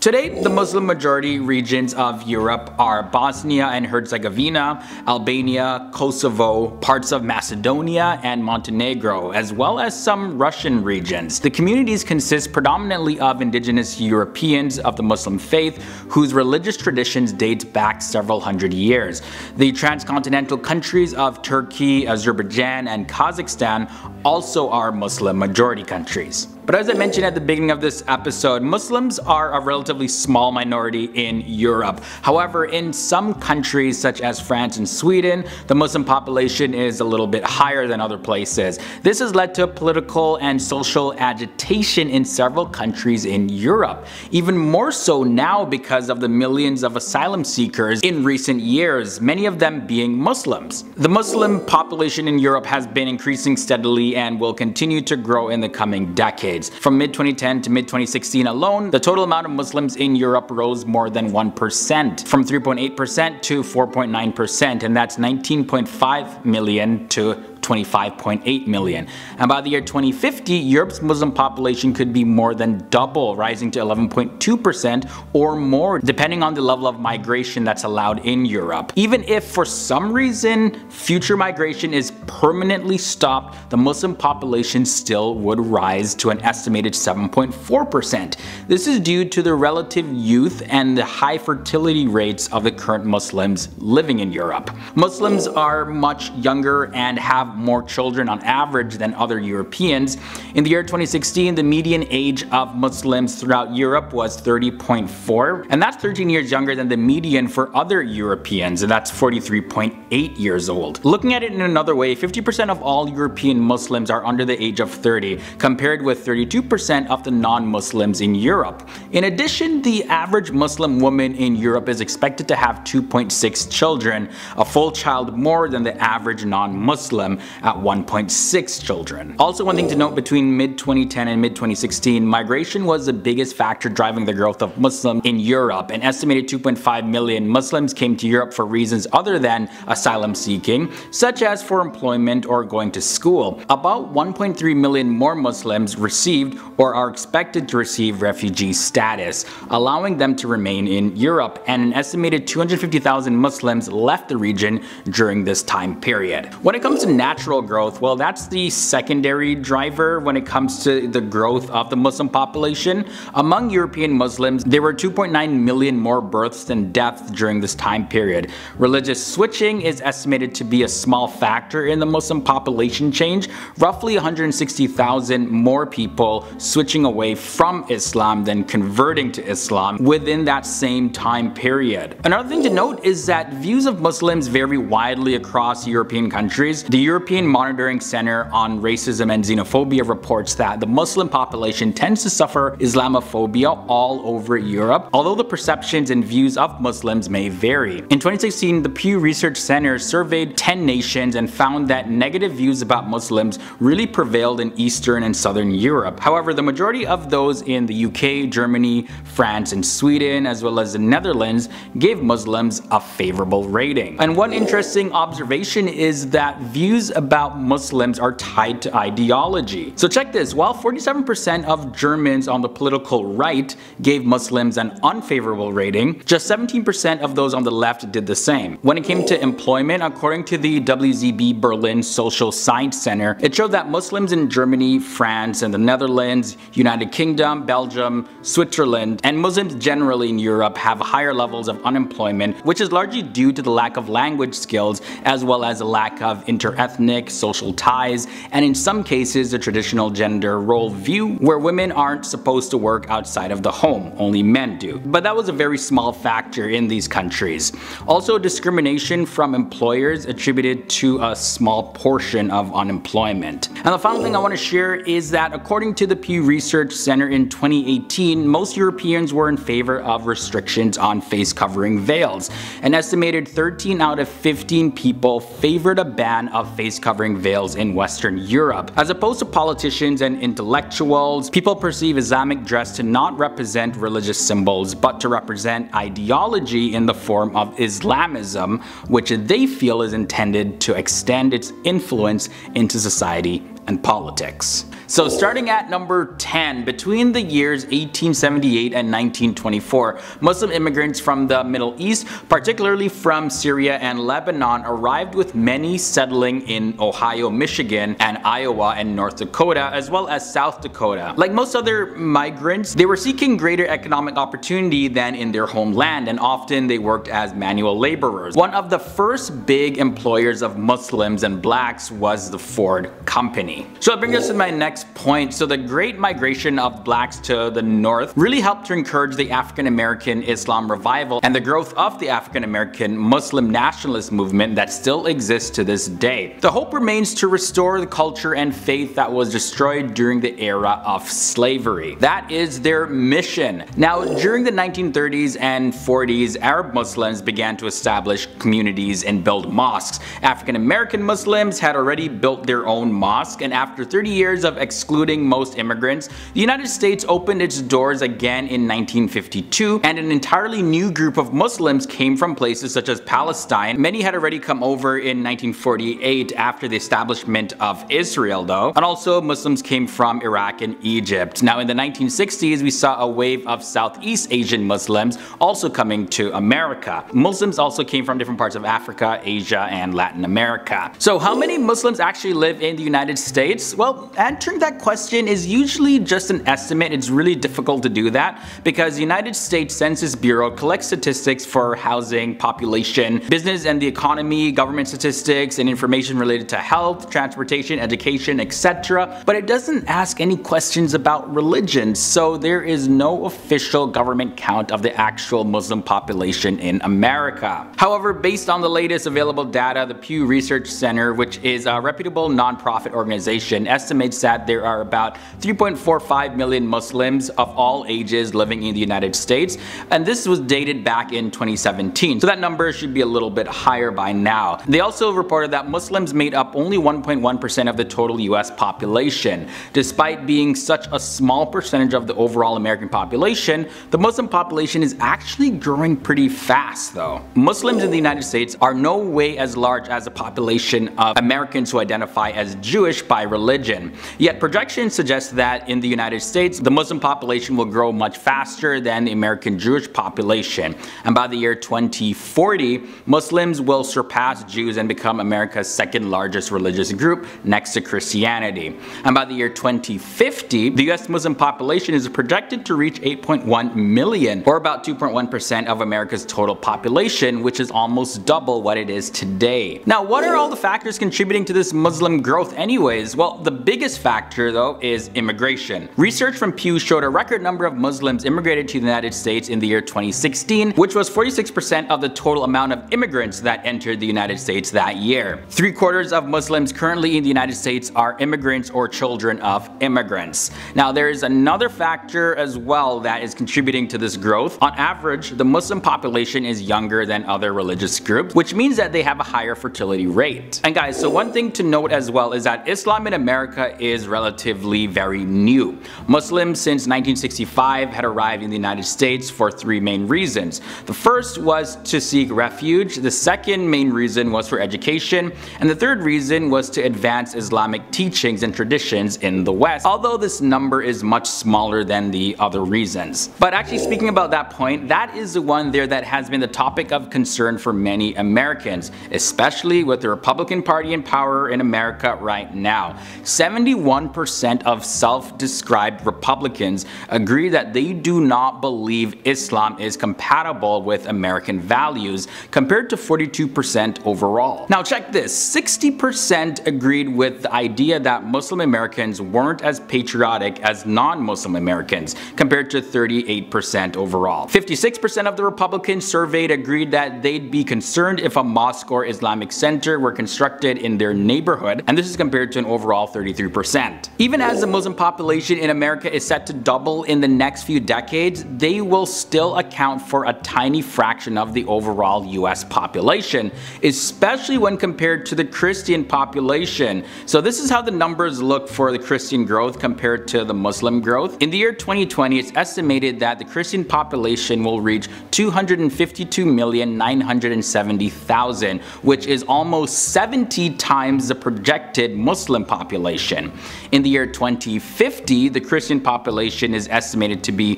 Today, the Muslim majority regions of Europe are Bosnia and Herzegovina, Albania, Kosovo, parts of Macedonia and Montenegro, as well as some Russian regions. The communities consist predominantly of indigenous Europeans of the Muslim faith whose religious traditions date back several hundred years. The transcontinental countries of Turkey, Azerbaijan and Kazakhstan also are Muslim majority countries. But as I mentioned at the beginning of this episode, Muslims are a relatively small minority in Europe. However, in some countries such as France and Sweden, the Muslim population is a little bit higher than other places. This has led to political and social agitation in several countries in Europe. Even more so now because of the millions of asylum seekers in recent years, many of them being Muslims. The Muslim population in Europe has been increasing steadily and will continue to grow in the coming decades. From mid-2010 to mid-2016 alone, the total amount of Muslims in Europe rose more than 1%, from 3.8% to 4.9%, and that's 19.5 million to 25.8 million. And by the year 2050, Europe's Muslim population could be more than double, rising to 11.2% or more, depending on the level of migration that's allowed in Europe. Even if for some reason future migration is permanently stopped, the Muslim population still would rise to an estimated 7.4%. This is due to the relative youth and the high fertility rates of the current Muslims living in Europe. Muslims are much younger and have more children on average than other Europeans. In the year 2016, the median age of Muslims throughout Europe was 30.4, and that's 13 years younger than the median for other Europeans, and that's 43.8 years old. Looking at it in another way, 50% of all European Muslims are under the age of 30, compared with 32% of the non-Muslims in Europe. In addition, the average Muslim woman in Europe is expected to have 2.6 children, a full child more than the average non-Muslim at 1.6 children. Also, one thing to note, between mid-2010 and mid-2016, migration was the biggest factor driving the growth of Muslims in Europe. An estimated 2.5 million Muslims came to Europe for reasons other than asylum seeking, such as for employment or going to school. About 1.3 million more Muslims received or are expected to receive refugee status, allowing them to remain in Europe, and an estimated 250,000 Muslims left the region during this time period. When it comes to natural growth, well, that's the secondary driver when it comes to the growth of the Muslim population. Among European Muslims, there were 2.9 million more births than deaths during this time period. Religious switching is estimated to be a small factor in the Muslim population change, roughly 160,000 more people switching away from Islam than converting to Islam within that same time period. Another thing to note is that views of Muslims vary widely across European countries. The European Monitoring Center on Racism and Xenophobia reports that the Muslim population tends to suffer Islamophobia all over Europe, although the perceptions and views of Muslims may vary. In 2016, the Pew Research Center surveyed 10 nations and found that negative views about Muslims really prevailed in Eastern and Southern Europe. However, the majority of those in the UK, Germany, France and Sweden, as well as the Netherlands, gave Muslims a favorable rating. And one interesting observation is that views about Muslims are tied to ideology. So check this, while 47% of Germans on the political right gave Muslims an unfavorable rating, just 17% of those on the left did the same. When it came to employment, according to the WZB Berlin Social Science Center, it showed that Muslims in Germany, France and the Netherlands, United Kingdom, Belgium, Switzerland, and Muslims generally in Europe have higher levels of unemployment, which is largely due to the lack of language skills as well as a lack of interethnic social ties, and in some cases the traditional gender role view where women aren't supposed to work outside of the home, only men do. But that was a very small factor in these countries. Also, discrimination from employers attributed to a small portion of unemployment. And the final thing I want to share is that according to the Pew Research Center in 2018, most Europeans were in favor of restrictions on face covering veils. An estimated 13 out of 15 people favored a ban of face covering veils in Western Europe. As opposed to politicians and intellectuals, people perceive Islamic dress to not represent religious symbols, but to represent ideology in the form of Islamism, which they feel is intended to extend its influence into society and politics. So starting at number 10, between the years 1878 and 1924, Muslim immigrants from the Middle East, particularly from Syria and Lebanon, arrived, with many settling in Ohio, Michigan, and Iowa and North Dakota, as well as South Dakota. Like most other migrants, they were seeking greater economic opportunity than in their homeland, and often they worked as manual laborers. One of the first big employers of Muslims and blacks was the Ford Company. So that brings us to my next point. So the Great Migration of blacks to the north really helped to encourage the African American Islam revival and the growth of the African American Muslim nationalist movement that still exists to this day. The hope remains to restore the culture and faith that was destroyed during the era of slavery. That is their mission. Now, during the 1930s and 40s, Arab Muslims began to establish communities and build mosques. African American Muslims had already built their own mosque, and after 30 years of excluding most immigrants, the United States opened its doors again in 1952, and an entirely new group of Muslims came from places such as Palestine. Many had already come over in 1948 after the establishment of Israel though, and also Muslims came from Iraq and Egypt. Now in the 1960s, we saw a wave of Southeast Asian Muslims also coming to America. Muslims also came from different parts of Africa, Asia, and Latin America. So how many Muslims actually live in the United States? Well, answering that question is usually just an estimate. It's really difficult to do that because the United States Census Bureau collects statistics for housing, population, business and the economy, government statistics, and information related to health, transportation, education, etc. But it doesn't ask any questions about religion, so there is no official government count of the actual Muslim population in America. However, based on the latest available data, the Pew Research Center, which is a reputable nonprofit organization, estimates that there are about 3.45 million Muslims of all ages living in the United States, and this was dated back in 2017, so that number should be a little bit higher by now. They also reported that Muslims made up only 1.1% of the total US population. Despite being such a small percentage of the overall American population, the Muslim population is actually growing pretty fast though. Muslims in the United States are no way as large as the population of Americans who identify as Jewish by religion. Yet projections suggest that in the United States, the Muslim population will grow much faster than the American Jewish population. And by the year 2040, Muslims will surpass Jews and become America's second largest religious group next to Christianity. And by the year 2050, the US Muslim population is projected to reach 8.1 million, or about 2.1% of America's total population, which is almost double what it is today. Now, what are all the factors contributing to this Muslim growth anyways? Well, the biggest factor though is immigration. Research from Pew showed a record number of Muslims immigrated to the United States in the year 2016, which was 46% of the total amount of immigrants that entered the United States that year. 3/4 of Muslims currently in the United States are immigrants or children of immigrants. Now, there is another factor as well that is contributing to this growth. On average, the Muslim population is younger than other religious groups, which means that they have a higher fertility rate. And guys, so one thing to note as well is that Islam in America is relatively very new. Muslims since 1965 had arrived in the United States for three main reasons. The first was to seek refuge, the second main reason was for education, and the third reason was to advance Islamic teachings and traditions in the West, although this number is much smaller than the other reasons. But actually, speaking about that point, that is the one there that has been the topic of concern for many Americans, especially with the Republican Party in power in America right now. 71% of self-described Republicans agree that they do not believe Islam is compatible with American values, compared to 42% overall. Now check this, 60% agreed with the idea that Muslim Americans weren't as patriotic as non-Muslim Americans, compared to 38% overall. 56% of the Republicans surveyed agreed that they'd be concerned if a mosque or Islamic center were constructed in their neighborhood, and this is compared to an overall 33%. Even as the Muslim population in America is set to double in the next few decades, they will still account for a tiny fraction of the overall US population, especially when compared to the Christian population. So this is how the numbers look for the Christian growth compared to the Muslim growth. In the year 2020, it's estimated that the Christian population will reach 252,970,000, which is almost 70 times the projected Muslim population. In the year 2050, the Christian population is estimated to be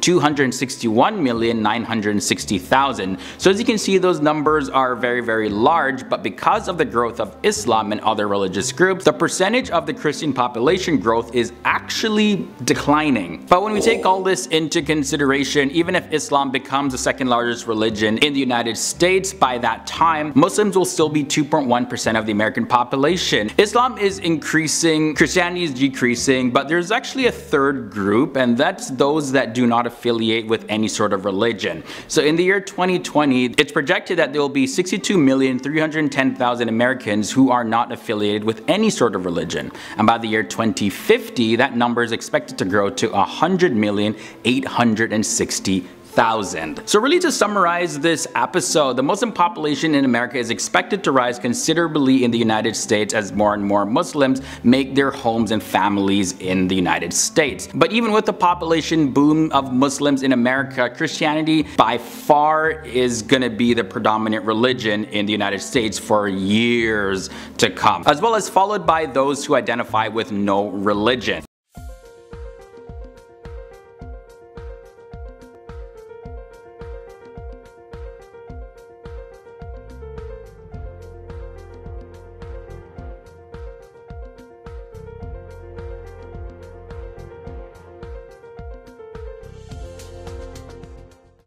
261,960,000. So as you can see, those numbers are very large, but because of the growth of Islam and other religious groups, the percentage of the Christian population growth is actually declining. But when we take all this into consideration, even if Islam becomes the second largest religion in the United States by that time, Muslims will still be 2.1% of the American population. Islam is increasing, Christianity is decreasing, but there's actually a third group, and that's those that do not affiliate with any sort of religion. So in the year 2020, it's projected that there will be 62,310,000 Americans who are not affiliated with any sort of religion. And by the year 2050, that number is expected to grow to 100,860,000. So really, to summarize this episode, the Muslim population in America is expected to rise considerably in the United States as more and more Muslims make their homes and families in the United States. But even with the population boom of Muslims in America, Christianity by far is going to be the predominant religion in the United States for years to come, as well as followed by those who identify with no religion.